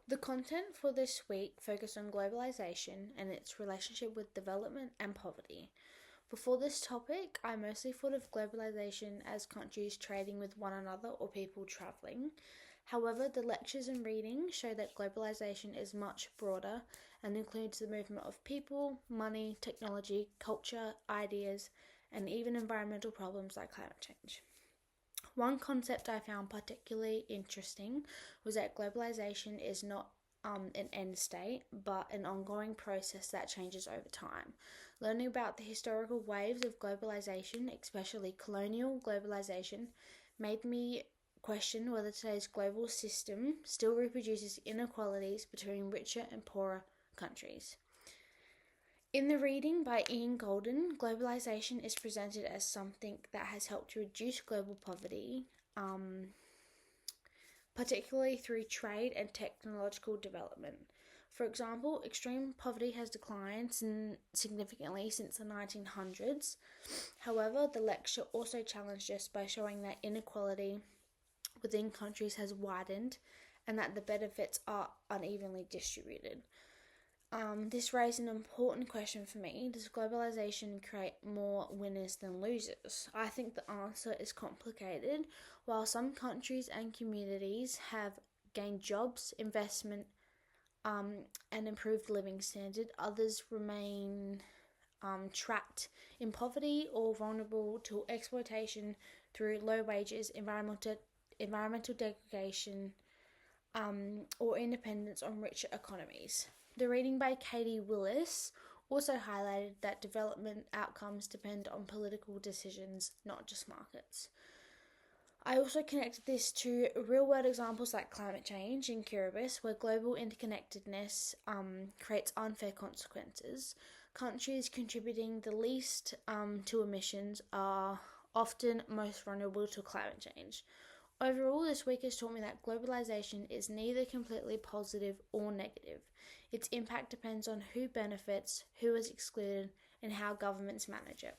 The content for this week focused on globalisation and its relationship with development and poverty. Before this topic, I mostly thought of globalisation as countries trading with one another or people travelling. However, the lectures and reading show that globalisation is much broader and includes the movement of people, money, technology, culture, ideas, and even environmental problems like climate change. One concept I found particularly interesting was that globalization is not an end state, but an ongoing process that changes over time. Learning about the historical waves of globalization, especially colonial globalization, made me question whether today's global system still reproduces inequalities between richer and poorer countries. In the reading by Ian Golden, globalization is presented as something that has helped to reduce global poverty, particularly through trade and technological development. For example, extreme poverty has declined significantly since the 1900s. However, the lecture also challenged us by showing that inequality within countries has widened and that the benefits are unevenly distributed. This raised an important question for me. Does globalization create more winners than losers? I think the answer is complicated. While some countries and communities have gained jobs, investment, and improved living standard, others remain trapped in poverty or vulnerable to exploitation through low wages, environmental degradation, or independence on richer economies. The reading by Katie Willis also highlighted that development outcomes depend on political decisions, not just markets. I also connected this to real-world examples like climate change in Kiribati, where global interconnectedness creates unfair consequences. Countries contributing the least to emissions are often most vulnerable to climate change. Overall, this week has taught me that globalization is neither completely positive or negative. Its impact depends on who benefits, who is excluded, and how governments manage it.